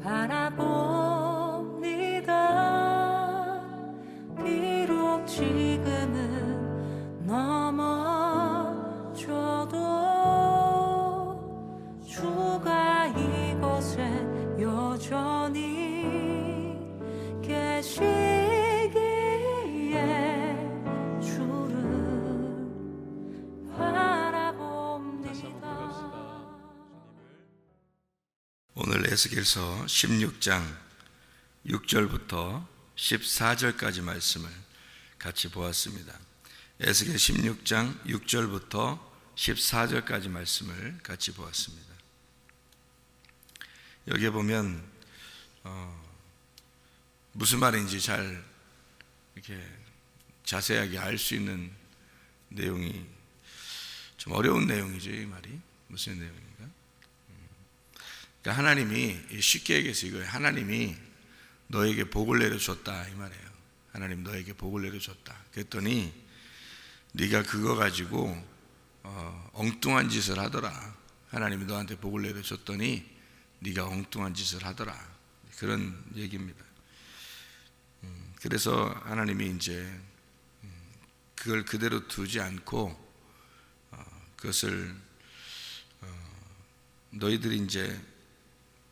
바라봅니다. 비록 지금은 넘어져도 주가 이곳에 여전히 계시기에 주를 바라봅니다. 오늘 에스겔서 16장 6절부터 14절까지 말씀을 같이 보았습니다. 에스겔 16장 6절부터 14절까지 말씀을 같이 보았습니다. 여기에 보면 무슨 말인지 잘 이렇게 자세하게 알 수 있는 내용이 좀 어려운 내용이죠. 이 말이 무슨 내용인가? 그러니까 하나님이 쉽게 얘기해서 이거예요. 하나님이 너에게 복을 내려줬다 이 말이에요. 하나님 너에게 복을 내려줬다. 그랬더니 네가 그거 가지고 엉뚱한 짓을 하더라. 하나님이 너한테 복을 내려줬더니 네가 엉뚱한 짓을 하더라. 그런 얘기입니다. 그래서 하나님이 이제 그걸 그대로 두지 않고 그것을 너희들이 이제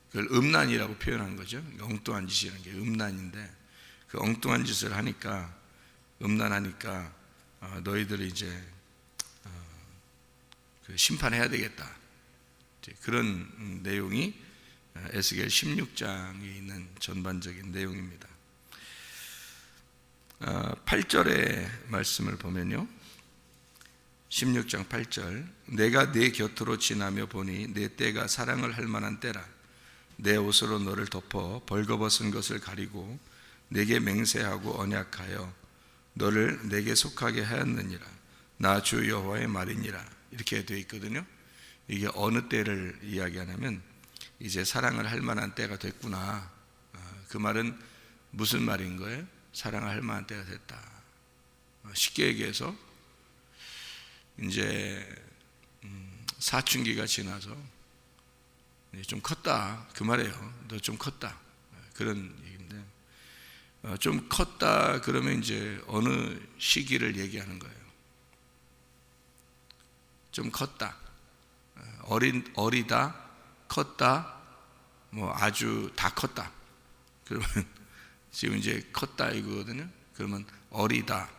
그걸 음란이라고 표현한 거죠. 엉뚱한 짓이라는 게 음란인데 그 엉뚱한 짓을 하니까 음란하니까 너희들이 이제 심판해야 되겠다. 그런 내용이 에스겔 16장에 있는 전반적인 내용입니다. 8절의 말씀을 보면요, 16장 8절, 내가 네 곁으로 지나며 보니 내 때가 사랑을 할 만한 때라. 내 옷으로 너를 덮어 벌거벗은 것을 가리고 내게 맹세하고 언약하여 너를 내게 속하게 하였느니라. 나 주 여호와의 말이니라. 이렇게 되어 있거든요. 이게 어느 때를 이야기하냐면 이제 사랑을 할 만한 때가 됐구나. 그 말은 무슨 말인 거예요? 사랑을 할 만한 때가 됐다. 쉽게 얘기해서 이제 사춘기가 지나서 좀 컸다 그 말이에요. 너 좀 컸다 그런 얘기인데, 좀 컸다 그러면 이제 어느 시기를 얘기하는 거예요. 좀 컸다, 어리다, 컸다, 뭐 아주 다 컸다. 그러면 지금 이제 컸다 이거거든요. 그러면 어리다,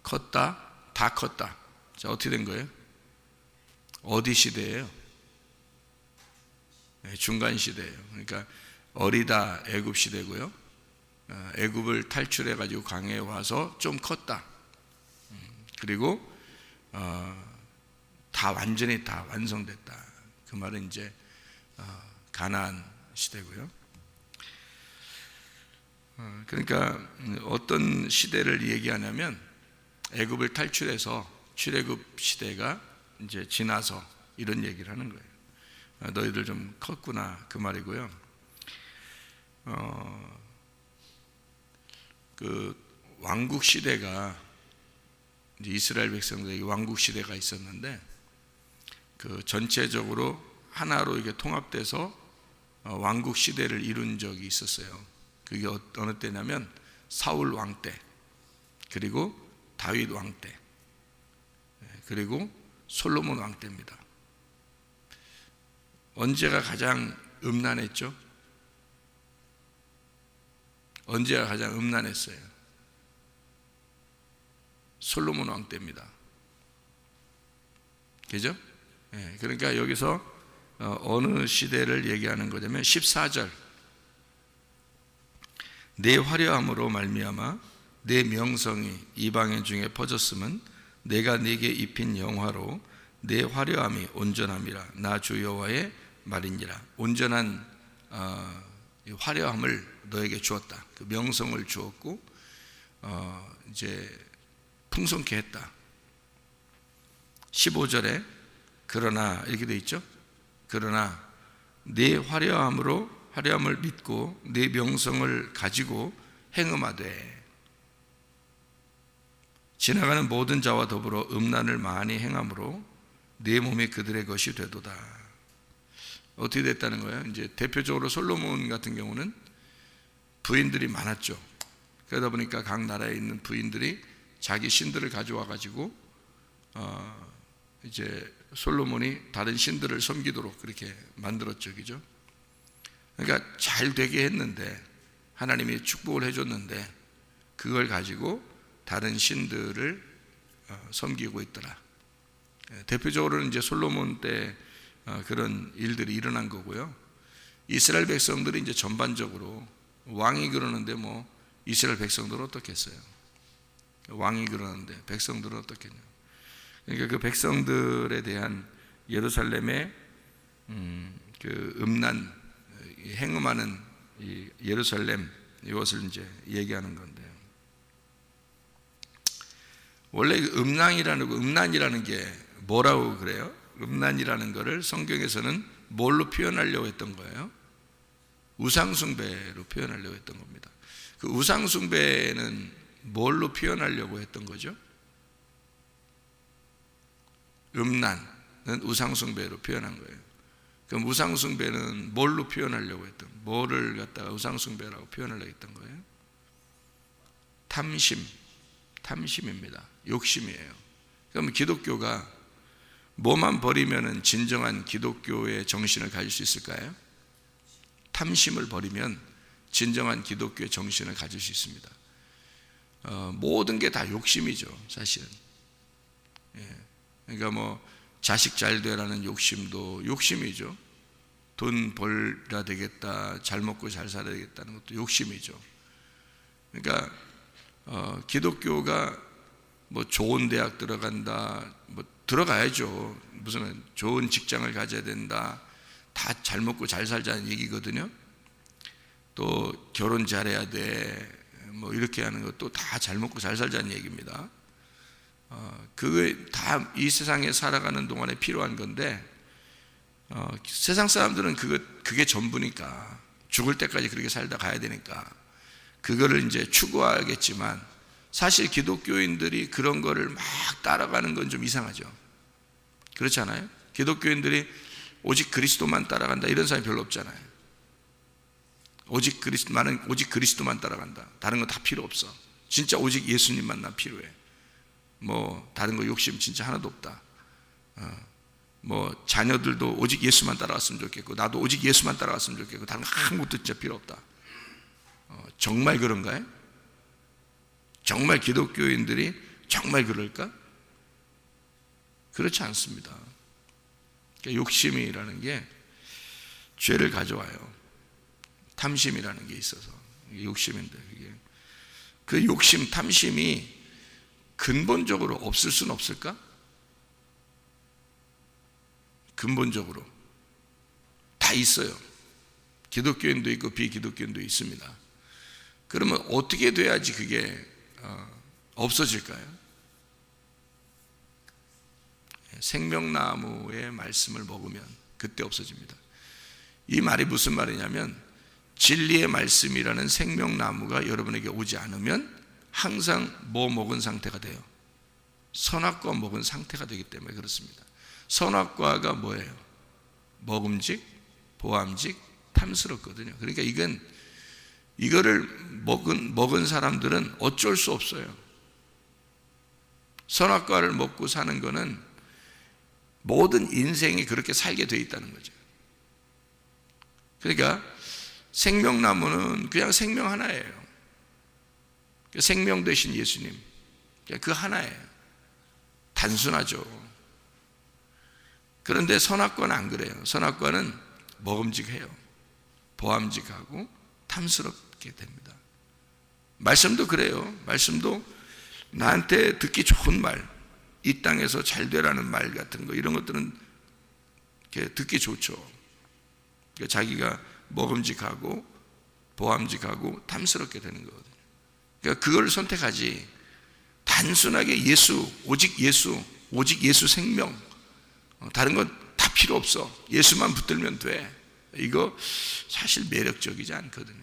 컸다, 다 컸다. 자, 어떻게 된 거예요? 어디 시대예요? 중간 시대예요. 그러니까 어리다 애굽 시대고요. 애굽을 탈출해 가지고 광야에 와서 좀 컸다. 그리고 다 완전히 다 완성됐다. 그 말은 이제 가나안 시대고요. 그러니까 어떤 시대를 얘기하냐면 애굽을 탈출해서 출애굽 시대가 이제 지나서 이런 얘기를 하는 거예요. 너희들 좀 컸구나 그 말이고요. 그 왕국 시대가 이제 이스라엘 백성들에게 왕국 시대가 있었는데 그 전체적으로 하나로 이게 통합돼서 왕국 시대를 이룬 적이 있었어요. 그게 어느 때냐면 사울 왕 때, 그리고 다윗 왕 때, 그리고 솔로몬 왕 때입니다. 언제가 가장 음란했죠? 언제가 가장 음란했어요? 솔로몬 왕 때입니다. 그죠? 그러니까 여기서 어느 시대를 얘기하는 거냐면 14절, 내 화려함으로 말미암아 내 명성이 이방인 중에 퍼졌음은 내가 네게 입힌 영화로 내 화려함이 온전함이라. 나 주 여호와의 말이니라. 온전한 화려함을 너에게 주었다. 그 명성을 주었고 이제 풍성케 했다. 15절에 그러나 이렇게 돼 있죠. 그러나 네 화려함을 믿고 네 명성을 가지고 행음하되 지나가는 모든 자와 더불어 음란을 많이 행함으로 네 몸이 그들의 것이 되도다. 어떻게 됐다는 거예요? 이제 대표적으로 솔로몬 같은 경우는 부인들이 많았죠. 그러다 보니까 각 나라에 있는 부인들이 자기 신들을 가져와 가지고 이제 솔로몬이 다른 신들을 섬기도록 그렇게 만들었죠, 그죠? 그러니까 잘 되게 했는데, 하나님이 축복을 해줬는데 그걸 가지고 다른 신들을 섬기고 있더라. 대표적으로는 이제 솔로몬 때 그런 일들이 일어난 거고요. 이스라엘 백성들이 이제 전반적으로, 왕이 그러는데 뭐 이스라엘 백성들은 어떻겠어요? 왕이 그러는데 백성들은 어떻겠냐? 그러니까 그 백성들에 대한 예루살렘의 그 음란, 행음하는 이 예루살렘, 이것을 이제 얘기하는 건데요. 원래 음란이라는 게 뭐라고 그래요? 음란이라는 거를 성경에서는 뭘로 표현하려고 했던 거예요? 우상숭배로 표현하려고 했던 겁니다. 그 우상숭배는 뭘로 표현하려고 했던 거죠? 음란은 우상숭배로 표현한 거예요. 그럼 우상숭배는 뭘로 표현하려고 했던, 뭐를 갖다가 우상숭배라고 표현하려고 했던 거예요? 탐심입니다. 욕심이에요. 그럼 기독교가 뭐만 버리면 진정한 기독교의 정신을 가질 수 있을까요? 탐심을 버리면 진정한 기독교의 정신을 가질 수 있습니다. 모든 게 다 욕심이죠, 사실은. 그러니까 뭐 자식 잘 되라는 욕심도 욕심이죠. 돈 벌어야 되겠다, 잘 먹고 잘 살아야 되겠다는 것도 욕심이죠. 그러니까 기독교가 뭐 좋은 대학 들어간다, 뭐 들어가야죠. 무슨 좋은 직장을 가져야 된다, 다 잘 먹고 잘 살자는 얘기거든요. 또 결혼 잘해야 돼, 뭐 이렇게 하는 것도 다 잘 먹고 잘 살자는 얘기입니다. 그게 다 이 세상에 살아가는 동안에 필요한 건데, 세상 사람들은 그게 전부니까, 죽을 때까지 그렇게 살다 가야 되니까 그거를 이제 추구하겠지만, 사실 기독교인들이 그런 거를 막 따라가는 건 좀 이상하죠. 그렇지 않아요? 기독교인들이 오직 그리스도만 따라간다 이런 사람이 별로 없잖아요. 오직 그리스도만 따라간다, 다른 거 다 필요 없어, 진짜 오직 예수님만 나 필요해, 뭐 다른 거 욕심 진짜 하나도 없다, 뭐 자녀들도 오직 예수만 따라갔으면 좋겠고, 나도 오직 예수만 따라갔으면 좋겠고, 다른 거 아무것도 진짜 필요 없다. 정말 그런가요? 정말 기독교인들이 정말 그럴까? 그렇지 않습니다. 그러니까 욕심이라는 게 죄를 가져와요. 탐심이라는 게 있어서, 이게 욕심인데, 그 욕심, 탐심이 근본적으로 없을 수는 없을까? 근본적으로 다 있어요. 기독교인도 있고 비기독교인도 있습니다. 그러면 어떻게 돼야지 그게 없어질까요? 생명나무의 말씀을 먹으면 그때 없어집니다. 이 말이 무슨 말이냐면, 진리의 말씀이라는 생명나무가 여러분에게 오지 않으면 항상 뭐 먹은 상태가 돼요? 선악과 먹은 상태가 되기 때문에 그렇습니다. 선악과가 뭐예요? 먹음직, 보암직, 탐스럽거든요. 그러니까 이거를 먹은 사람들은 어쩔 수 없어요. 선악과를 먹고 사는 거는 모든 인생이 그렇게 살게 돼 있다는 거죠. 그러니까 생명나무는 그냥 생명 하나예요. 생명 되신 예수님, 그 하나예요. 단순하죠. 그런데 선악과는 안 그래요. 선악과는 먹음직해요. 보암직하고 탐스럽게 됩니다. 말씀도 그래요. 말씀도 나한테 듣기 좋은 말, 이 땅에서 잘 되라는 말 같은 거, 이런 것들은 듣기 좋죠. 자기가 먹음직하고 보암직하고 탐스럽게 되는 거거든요. 그러니까 그걸 선택하지, 단순하게 오직 예수 생명, 다른 건 다 필요 없어, 예수만 붙들면 돼, 이거 사실 매력적이지 않거든요.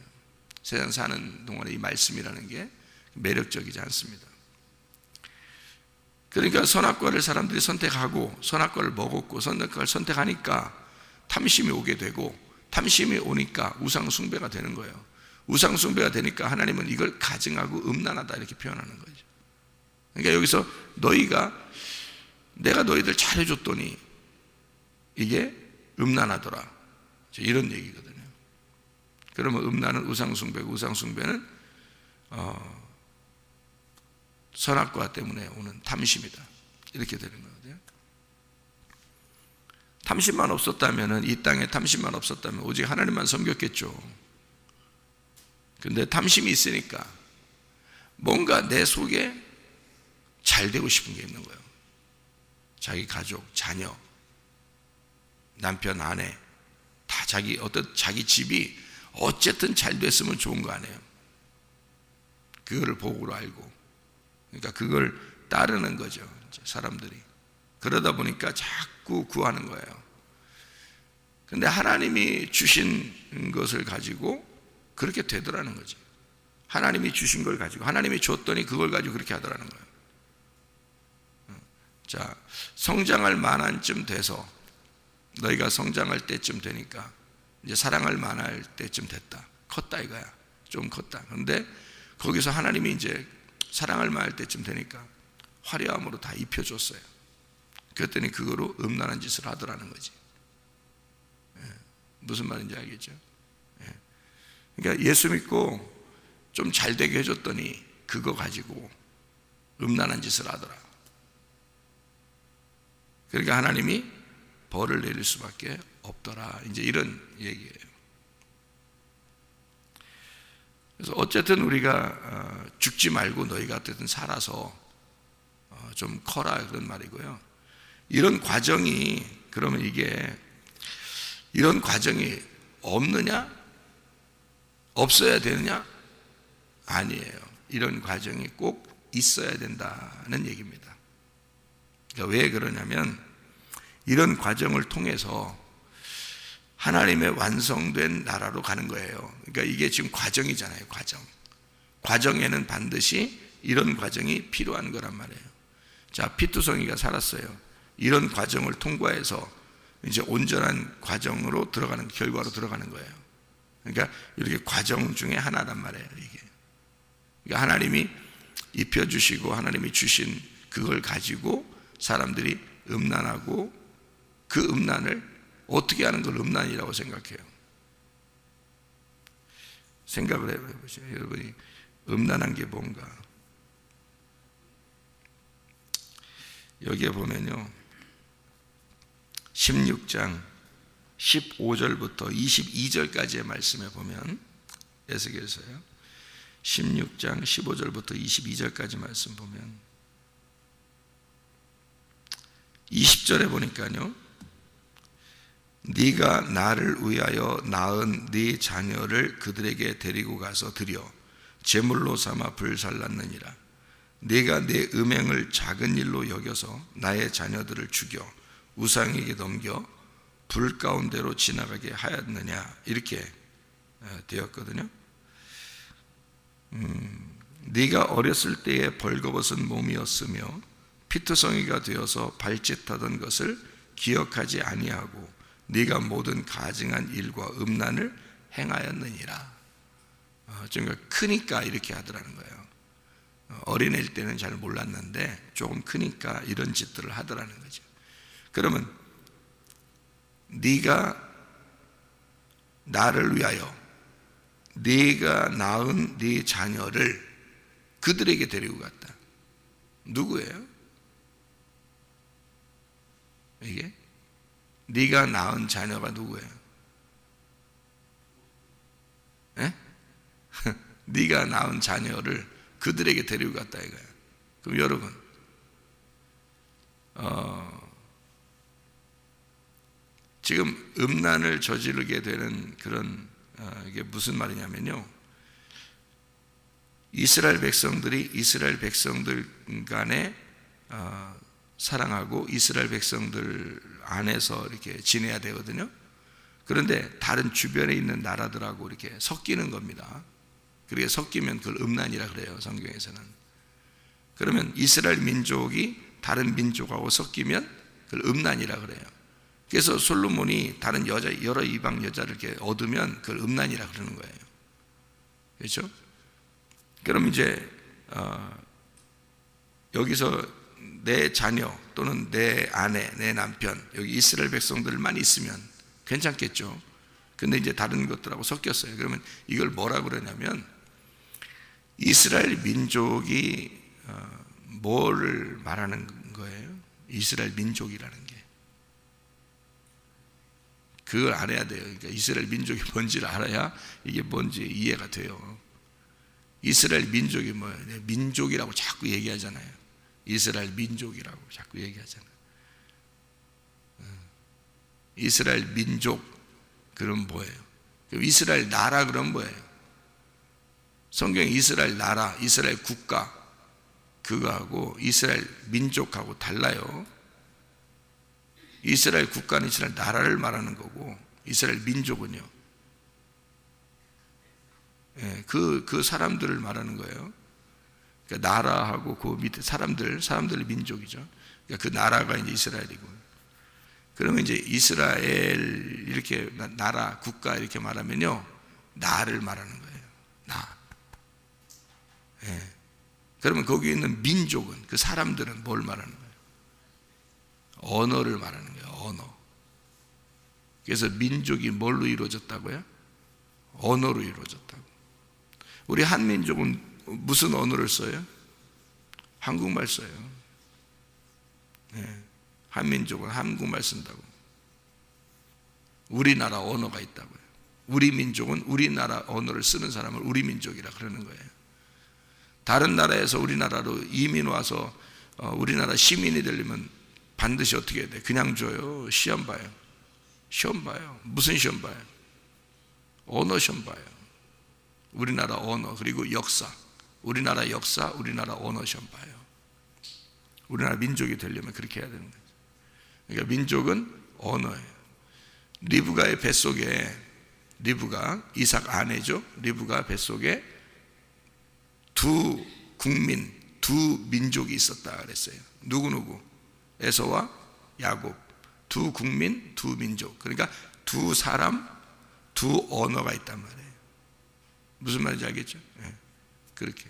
세상 사는 동안에 이 말씀이라는 게 매력적이지 않습니다. 그러니까 선악과를 사람들이 선택하고, 선악과를 먹었고, 선악과를 선택하니까 탐심이 오게 되고, 탐심이 오니까 우상 숭배가 되는 거예요. 우상 숭배가 되니까 하나님은 이걸 가증하고 음란하다 이렇게 표현하는 거죠. 그러니까 여기서 내가 너희들 잘해줬더니 이게 음란하더라, 이런 얘기거든요. 그러면 음란은 우상 숭배고, 우상 숭배는 선악과 때문에 오는 탐심이다, 이렇게 되는 거거든요. 탐심만 없었다면, 이 땅에 탐심만 없었다면 오직 하나님만 섬겼겠죠. 근데 탐심이 있으니까 뭔가 내 속에 잘 되고 싶은 게 있는 거예요. 자기 가족, 자녀, 남편, 아내, 다 자기 집이 어쨌든 잘 됐으면 좋은 거 아니에요. 그거를 복으로 알고, 그러니까 그걸 따르는 거죠, 사람들이. 그러다 보니까 자꾸 구하는 거예요. 근데 하나님이 주신 것을 가지고 그렇게 되더라는 거지. 하나님이 주신 걸 가지고, 하나님이 줬더니 그걸 가지고 그렇게 하더라는 거예요. 자, 성장할 만한 쯤 돼서, 너희가 성장할 때쯤 되니까, 이제 사랑할 만할 때쯤 됐다, 컸다 이거야. 좀 컸다. 그런데 거기서 하나님이 이제 사랑할 만할 때쯤 되니까 화려함으로 다 입혀줬어요. 그랬더니 그거로 음란한 짓을 하더라는 거지. 무슨 말인지 알겠죠? 그러니까 예수 믿고 좀 잘 되게 해줬더니 그거 가지고 음란한 짓을 하더라. 그러니까 하나님이 벌을 내릴 수밖에 없더라, 이제 이런 얘기예요. 그래서 어쨌든 우리가 죽지 말고 너희가 어쨌든 살아서 좀 커라, 그런 말이고요. 이런 과정이, 그러면 이게 이런 과정이 없느냐? 없어야 되느냐? 아니에요. 이런 과정이 꼭 있어야 된다는 얘기입니다. 그러니까 왜 그러냐면, 이런 과정을 통해서 하나님의 완성된 나라로 가는 거예요. 그러니까 이게 지금 과정이잖아요. 과정에는 반드시 이런 과정이 필요한 거란 말이에요. 자, 피투성이가 살았어요. 이런 과정을 통과해서 이제 온전한 과정으로 들어가는, 결과로 들어가는 거예요. 그러니까 이렇게 과정 중에 하나란 말이에요, 이게. 그러니까 하나님이 입혀주시고 하나님이 주신 그걸 가지고 사람들이 음란하고, 그 음란을 어떻게 하는 걸 음란이라고 생각해요? 생각을 해보세요. 여러분이 음란한 게 뭔가. 여기에 보면요, 16장 15절부터 22절까지의 말씀에 보면, 에스겔서요, 16장 15절부터 22절까지 말씀 보면, 20절에 보니까요, 네가 나를 위하여 낳은 네 자녀를 그들에게 데리고 가서 드려 제물로 삼아 불살랐느니라. 네가 내 음행을 작은 일로 여겨서 나의 자녀들을 죽여 우상에게 넘겨 불 가운데로 지나가게 하였느냐, 이렇게 되었거든요. 네가 어렸을 때에 벌거벗은 몸이었으며 피투성이가 되어서 발짓하던 것을 기억하지 아니하고 네가 모든 가증한 일과 음란을 행하였느니라. 그러니까 크니까 이렇게 하더라는 거예요. 어린애일 때는 잘 몰랐는데 조금 크니까 이런 짓들을 하더라는 거죠. 그러면 네가 나를 위하여 네가 낳은 네 자녀를 그들에게 데리고 갔다. 누구예요? 이게? 네가 낳은 자녀가 누구예요? 예? 네가 낳은 자녀를 그들에게 데리고 갔다 이거예요. 그럼 여러분, 지금 음란을 저지르게 되는 그런, 이게 무슨 말이냐면요, 이스라엘 백성들 간에 사랑하고 이스라엘 백성들 안에서 이렇게 지내야 되거든요. 그런데 다른 주변에 있는 나라들하고 이렇게 섞이는 겁니다. 그렇게 섞이면 그걸 음란이라 그래요, 성경에서는. 그러면 이스라엘 민족이 다른 민족하고 섞이면 그걸 음란이라 그래요. 그래서 솔로몬이 다른 여자, 여러 이방 여자를 이렇게 얻으면 그걸 음란이라 그러는 거예요. 그렇죠? 그럼 이제 여기서 내 자녀 또는 내 아내, 내 남편, 여기 이스라엘 백성들만 있으면 괜찮겠죠. 근데 이제 다른 것들하고 섞였어요. 그러면 이걸 뭐라 그러냐면, 이스라엘 민족이 뭐를 말하는 거예요? 이스라엘 민족이라는 게. 그걸 알아야 돼요. 그러니까 이스라엘 민족이 뭔지를 알아야 이게 뭔지 이해가 돼요. 이스라엘 민족이 뭐예요? 민족이라고 자꾸 얘기하잖아요. 이스라엘 민족이라고 자꾸 얘기하잖아요. 이스라엘 민족 그럼 뭐예요? 이스라엘 나라 그럼 뭐예요? 성경에 이스라엘 나라, 이스라엘 국가 그거하고 이스라엘 민족하고 달라요. 이스라엘 국가는 이스라엘 나라를 말하는 거고, 이스라엘 민족은요, 그 사람들을 말하는 거예요. 그러니까 나라하고 그 밑에 사람들의 민족이죠. 그러니까 그 나라가 이제 이스라엘이고. 그러면 이제 이스라엘 이렇게 나라, 국가 이렇게 말하면요, 나를 말하는 거예요. 나. 그러면 거기 있는 민족은, 그 사람들은 뭘 말하는 거예요? 언어를 말하는 거예요. 언어. 그래서 민족이 뭘로 이루어졌다고요? 언어로 이루어졌다고. 우리 한민족은 무슨 언어를 써요? 한국말 써요. 한민족은 한국말 쓴다고. 우리나라 언어가 있다고요. 우리 민족은 우리나라 언어를 쓰는 사람을 우리 민족이라 그러는 거예요. 다른 나라에서 우리나라로 이민 와서 우리나라 시민이 되려면 반드시 어떻게 해야 돼? 그냥 줘요? 시험 봐요? 시험 봐요. 무슨 시험 봐요? 언어 시험 봐요. 우리나라 언어, 그리고 역사, 우리나라 역사, 우리나라 언어 시험 봐요. 우리나라 민족이 되려면 그렇게 해야 되는 거죠. 그러니까 민족은 언어예요. 리브가의 뱃속에, 리브가 이삭 아내죠. 리브가 뱃속에 두 국민, 두 민족이 있었다 그랬어요. 누구누구? 에서와 야곱. 두 국민, 두 민족. 그러니까 두 사람, 두 언어가 있단 말이에요. 무슨 말인지 알겠죠? 그렇게.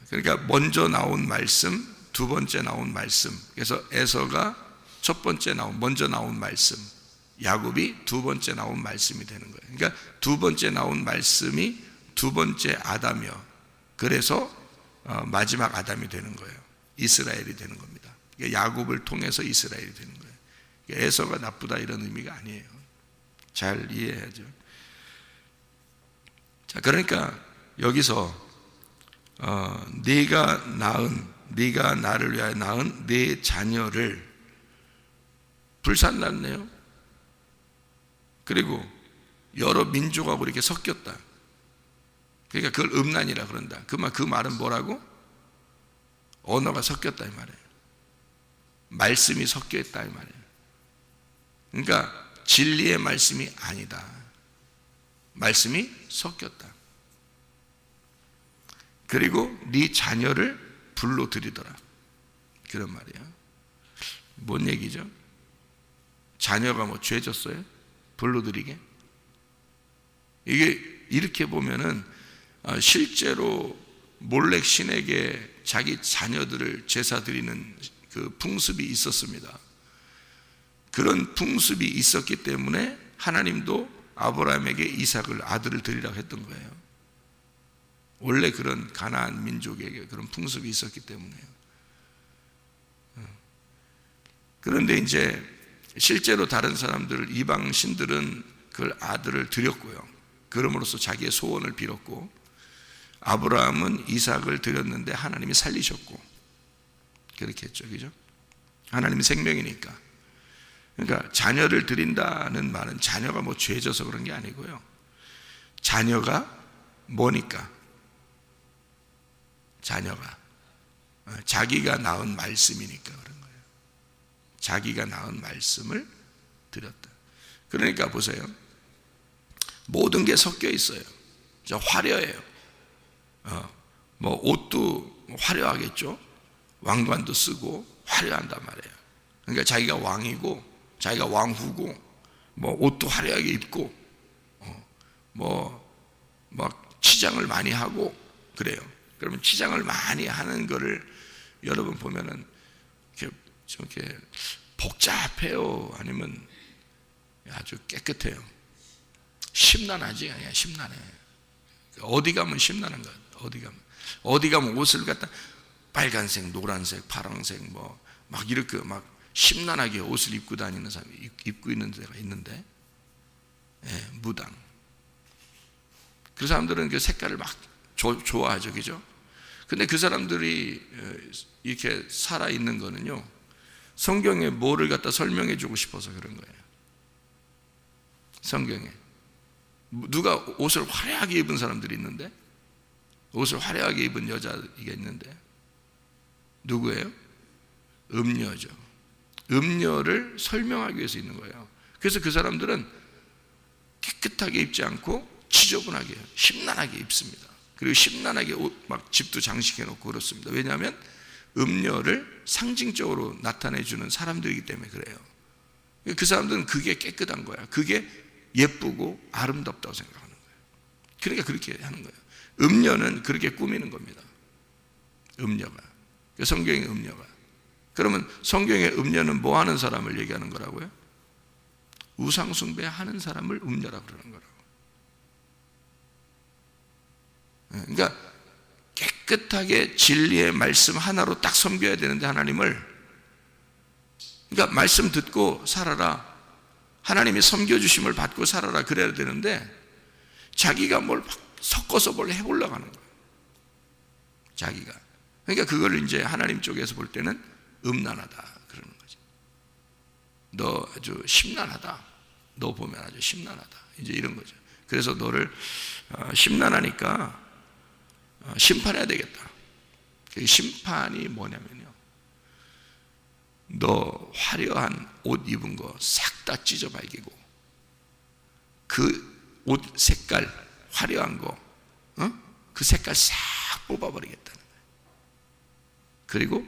그러니까 먼저 나온 말씀, 두 번째 나온 말씀. 그래서 에서가 첫 번째 먼저 나온 말씀, 야곱이 두 번째 나온 말씀이 되는 거예요. 그러니까 두 번째 나온 말씀이 두 번째 아담이요. 그래서 마지막 아담이 되는 거예요. 이스라엘이 되는 겁니다. 그러니까 야곱을 통해서 이스라엘이 되는 거예요. 그러니까 에서가 나쁘다 이런 의미가 아니에요. 잘 이해해야죠. 자, 그러니까 여기서 네가 나를 위하여 낳은 네 자녀를 불산났네요. 그리고 여러 민족하고 이렇게 섞였다. 그러니까 그걸 음란이라 그런다. 그 말은 뭐라고? 언어가 섞였다 이 말이에요. 말씀이 섞여 있다 이 말이에요. 그러니까 진리의 말씀이 아니다. 말씀이 섞였다. 그리고 네 자녀를 불러들이더라. 그런 말이에요. 뭔 얘기죠? 자녀가 뭐 죄졌어요? 불러들이게? 이게 이렇게 보면은 실제로 몰렉 신에게 자기 자녀들을 제사 드리는 그 풍습이 있었습니다. 그런 풍습이 있었기 때문에 하나님도 아브라함에게 이삭을 아들을 드리라고 했던 거예요. 원래 그런 가나안 민족에게 그런 풍습이 있었기 때문에요. 그런데 이제 실제로 다른 사람들, 이방 신들은 그걸 아들을 드렸고요. 그럼으로써 자기의 소원을 빌었고, 아브라함은 이삭을 드렸는데 하나님이 살리셨고, 그렇게 했죠. 그죠? 하나님이 생명이니까. 그러니까 자녀를 드린다는 말은 자녀가 뭐 죄져서 그런 게 아니고요. 자녀가 뭐니까? 자녀가 자기가 낳은 말씀이니까 그런 거예요. 자기가 낳은 말씀을 드렸다. 그러니까 보세요. 모든 게 섞여 있어요. 화려해요. 뭐 옷도 화려하겠죠. 왕관도 쓰고 화려한단 말이에요. 그러니까 자기가 왕이고 자기가 왕후고 뭐 옷도 화려하게 입고 막 치장을 많이 하고 그래요. 그러면 치장을 많이 하는 거를 여러분 보면은 이렇게 복잡해요? 아니면 아주 깨끗해요? 심란하지? 아니야, 심란해. 어디 가면 심란한 거야. 어디 가면 옷을 갖다 빨간색, 노란색, 파란색 막 이렇게 막 심란하게 옷을 입고 다니는 사람이 입고 있는 데가 있는데, 예, 무당. 그 사람들은 그 색깔을 막 좋아하죠, 그죠? 근데 그 사람들이 이렇게 살아 있는 거는요, 성경에 뭐를 갖다 설명해 주고 싶어서 그런 거예요. 성경에 누가 옷을 화려하게 입은 사람들이 있는데, 옷을 화려하게 입은 여자가 있는데 누구예요? 음녀죠. 음녀를 설명하기 위해서 있는 거예요. 그래서 그 사람들은 깨끗하게 입지 않고 지저분하게 심란하게 입습니다. 그리고 심란하게 막 집도 장식해 놓고 그렇습니다. 왜냐하면 음녀를 상징적으로 나타내 주는 사람들이기 때문에 그래요. 그 사람들은 그게 깨끗한 거야. 그게 예쁘고 아름답다고 생각하는 거예요. 그러니까 그렇게 하는 거예요. 음녀는 그렇게 꾸미는 겁니다. 음녀가, 성경의 음녀가. 그러면 성경의 음녀는 뭐 하는 사람을 얘기하는 거라고요? 우상숭배 하는 사람을 음녀라고 그러는 거라고. 그러니까 깨끗하게 진리의 말씀 하나로 딱 섬겨야 되는데, 하나님을, 그러니까 말씀 듣고 살아라, 하나님이 섬겨주심을 받고 살아라, 그래야 되는데 자기가 뭘 섞어서 뭘 해보려고 하는 거예요. 자기가. 그러니까 그걸 이제 하나님 쪽에서 볼 때는 음란하다 그러는 거죠. 너 아주 심란하다, 너 보면 아주 심란하다, 이제 이런 거죠. 그래서 너를 심란하니까 심판해야 되겠다. 그 심판이 뭐냐면요, 너 화려한 옷 입은 거 싹 다 찢어 발기고, 그 옷 색깔 화려한 거, 그 색깔 싹 뽑아버리겠다는 거예요. 그리고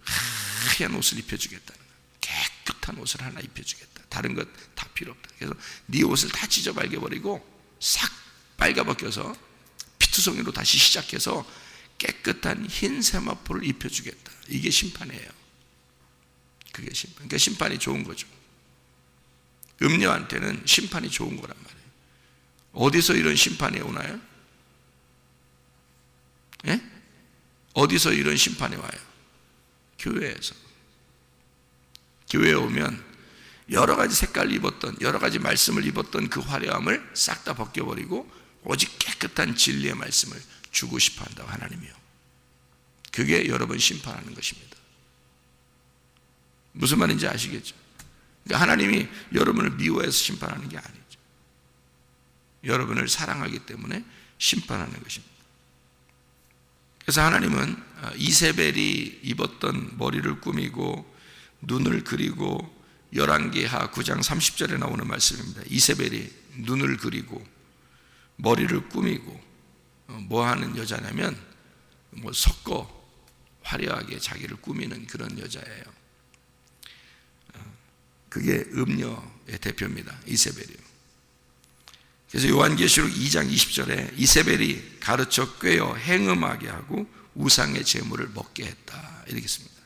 하얀 옷을 입혀주겠다는 거예요. 깨끗한 옷을 하나 입혀주겠다. 다른 것 다 필요 없다. 그래서 네 옷을 다 찢어 발겨버리고 싹 빨가벗겨서 피투성이로 다시 시작해서 깨끗한 흰 세마포를 입혀주겠다. 이게 심판이에요. 그게 심판. 그러니까 심판이 좋은 거죠. 음녀한테는 심판이 좋은 거란 말이에요. 어디서 이런 심판이 오나요? 예? 어디서 이런 심판이 와요? 교회에서. 교회에 오면 여러 가지 색깔을 입었던, 여러 가지 말씀을 입었던 그 화려함을 싹 다 벗겨버리고 오직 깨끗한 진리의 말씀을 주고 싶어 한다고, 하나님이요. 그게 여러분 심판하는 것입니다. 무슨 말인지 아시겠죠? 그러니까 하나님이 여러분을 미워해서 심판하는 게 아니죠. 여러분을 사랑하기 때문에 심판하는 것입니다. 그래서 하나님은 이세벨이 입었던 머리를 꾸미고 눈을 그리고, 열왕기하 9장 30절에 나오는 말씀입니다. 이세벨이 눈을 그리고 머리를 꾸미고 뭐 하는 여자냐면 섞어 화려하게 자기를 꾸미는 그런 여자예요. 그게 음녀의 대표입니다. 이세벨이요. 그래서 요한계시록 2장 20절에 이세벨이 가르쳐 꿰어 행음하게 하고 우상의 제물을 먹게 했다, 이렇게 씁니다.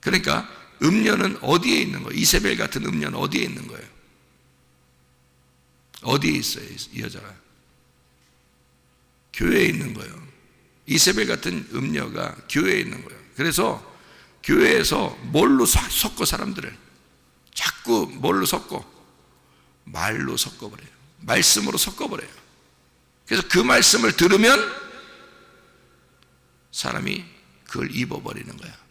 그러니까 음녀는 어디에 있는 거예요? 이세벨 같은 음녀는 어디에 있는 거예요? 어디에 있어요, 이 여자가? 교회에 있는 거예요. 이세벨 같은 음녀가 교회에 있는 거예요. 그래서 교회에서 뭘로 섞어, 사람들을 자꾸 뭘로 섞어? 말로 섞어버려요. 말씀으로 섞어버려요. 그래서 그 말씀을 들으면 사람이 그걸 입어버리는 거야.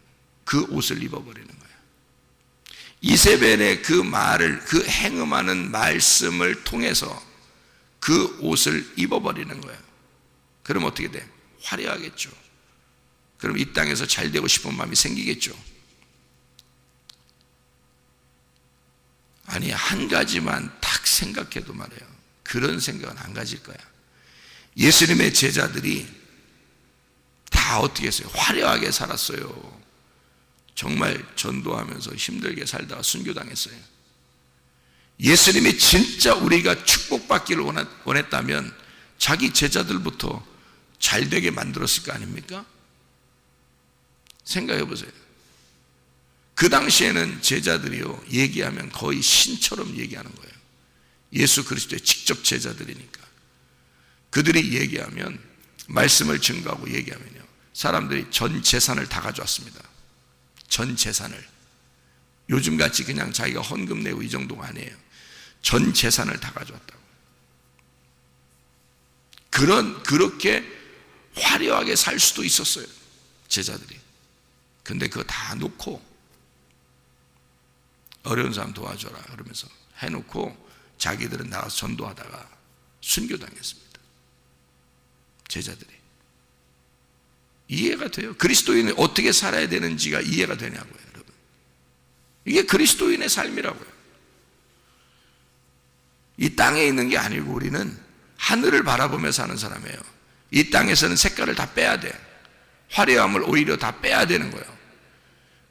그 옷을 입어버리는 거야. 이세벨의 그 말을, 그 행음하는 말씀을 통해서 그 옷을 입어버리는 거예요. 그럼 어떻게 돼? 화려하겠죠. 그럼 이 땅에서 잘 되고 싶은 마음이 생기겠죠. 아니, 한 가지만 딱 생각해도 말이에요, 그런 생각은 안 가질 거야. 예수님의 제자들이 다 어떻게 했어요? 화려하게 살았어요. 정말 전도하면서 힘들게 살다가 순교당했어요. 예수님이 진짜 우리가 축복받기를 원했다면 자기 제자들부터 잘되게 만들었을 거 아닙니까? 생각해 보세요. 그 당시에는 제자들이요, 얘기하면 거의 신처럼 얘기하는 거예요. 예수 그리스도의 직접 제자들이니까. 그들이 얘기하면, 말씀을 증거하고 얘기하면요, 사람들이 전 재산을 다 가져왔습니다. 전 재산을. 요즘같이 그냥 자기가 헌금 내고 이 정도가 아니에요. 전 재산을 다 가져왔다고. 그렇게 화려하게 살 수도 있었어요, 제자들이. 근데 그거 다 놓고 어려운 사람 도와줘라 그러면서 해놓고 자기들은 나가서 전도하다가 순교당했습니다. 제자들이. 이해가 돼요? 그리스도인이 어떻게 살아야 되는지가 이해가 되냐고요, 여러분. 이게 그리스도인의 삶이라고요. 이 땅에 있는 게 아니고 우리는 하늘을 바라보며 사는 사람이에요. 이 땅에서는 색깔을 다 빼야 돼. 화려함을 오히려 다 빼야 되는 거예요.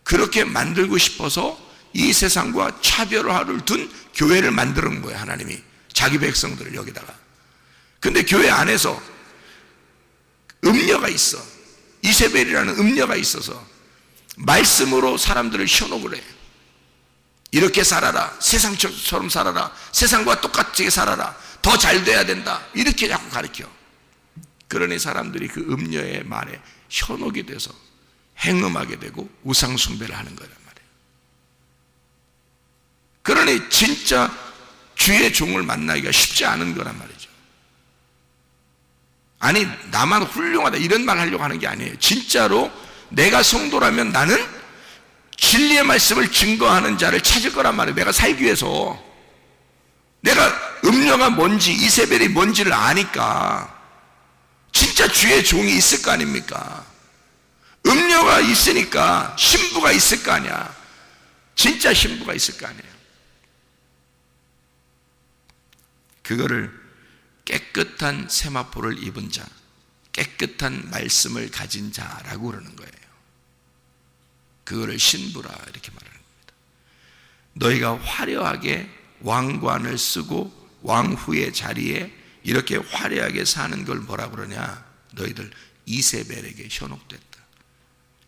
그렇게 만들고 싶어서 이 세상과 차별화를 둔 교회를 만드는 거예요, 하나님이. 자기 백성들을 여기다가. 근데 교회 안에서 음녀가 있어. 이세벨이라는 음녀가 있어서 말씀으로 사람들을 현혹을 해. 이렇게 살아라. 세상처럼 살아라. 세상과 똑같이 살아라. 더 잘 돼야 된다. 이렇게 자꾸 가르쳐. 그러니 사람들이 그 음녀의 말에 현혹이 돼서 행음하게 되고 우상 숭배를 하는 거란 말이에요. 그러니 진짜 주의 종을 만나기가 쉽지 않은 거란 말이죠. 아니, 나만 훌륭하다 이런 말 하려고 하는 게 아니에요. 진짜로 내가 성도라면 나는 진리의 말씀을 증거하는 자를 찾을 거란 말이에요. 내가 살기 위해서. 내가 음녀가 뭔지 이세벨이 뭔지를 아니까 진짜 주의 종이 있을 거 아닙니까? 음녀가 있으니까 신부가 있을 거 아니야. 진짜 신부가 있을 거 아니에요. 그거를 깨끗한 세마포를 입은 자, 깨끗한 말씀을 가진 자라고 그러는 거예요. 그거를 신부라 이렇게 말하는 겁니다. 너희가 화려하게 왕관을 쓰고 왕후의 자리에 이렇게 화려하게 사는 걸 뭐라 그러냐? 너희들 이세벨에게 현혹됐다.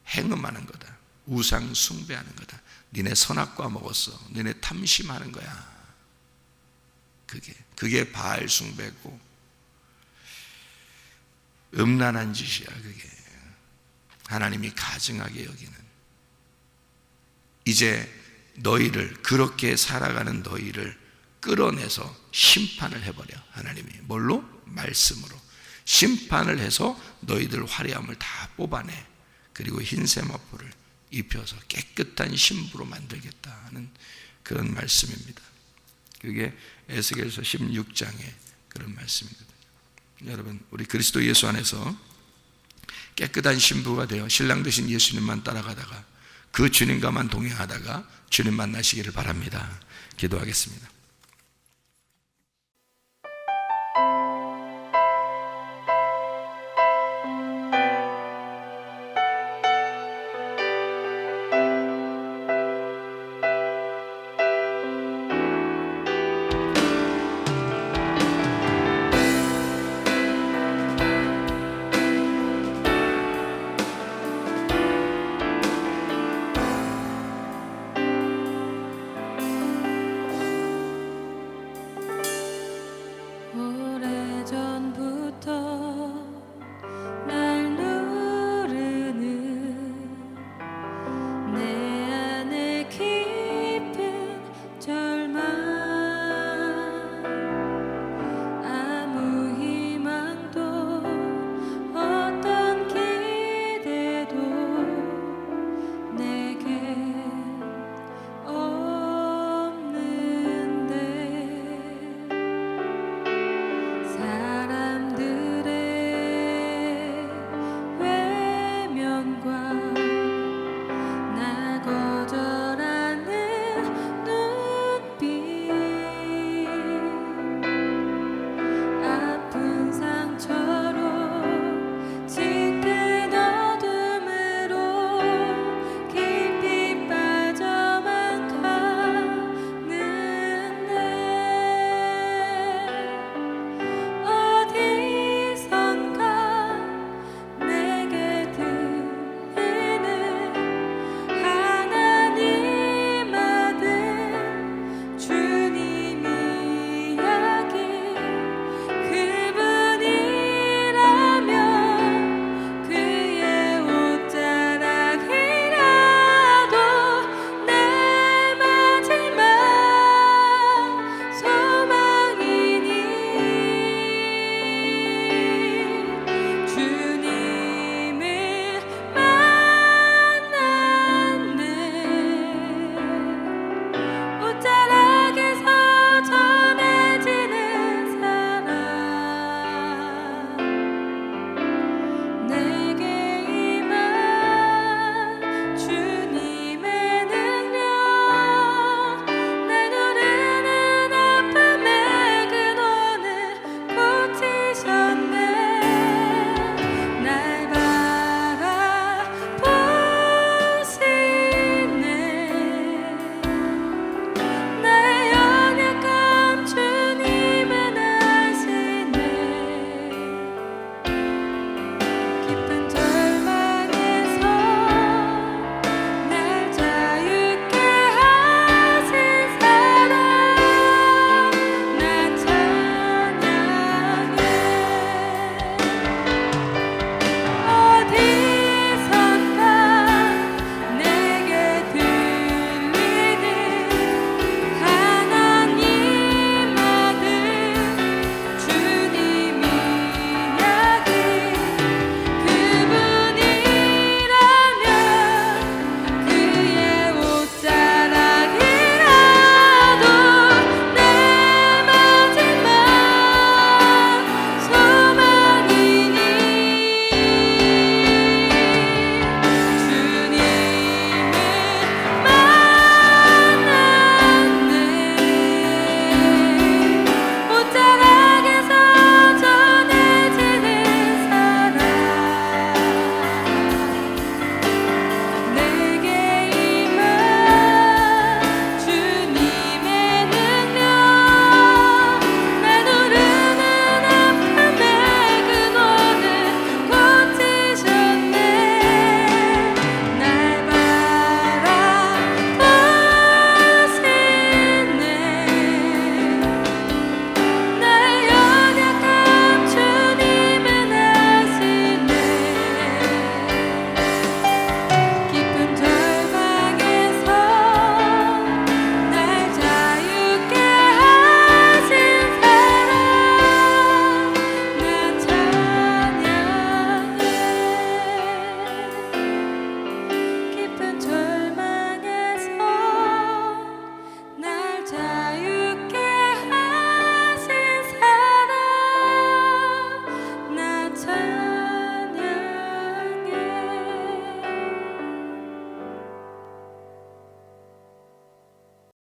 행음하는 거다. 우상 숭배하는 거다. 니네 선악과 먹었어. 니네 탐심하는 거야. 그게 바알 숭배고 음란한 짓이야. 그게 하나님이 가증하게 여기는. 이제 너희를, 그렇게 살아가는 너희를 끌어내서 심판을 해버려. 하나님이 뭘로? 말씀으로 심판을 해서 너희들 화려함을 다 뽑아내. 그리고 흰 세마포를 입혀서 깨끗한 신부로 만들겠다는 그런 말씀입니다. 그게 에스겔서 16장의 그런 말씀이거든요. 여러분, 우리 그리스도 예수 안에서 깨끗한 신부가 되어 신랑 되신 예수님만 따라가다가 그 주님과만 동행하다가 주님 만나시기를 바랍니다. 기도하겠습니다.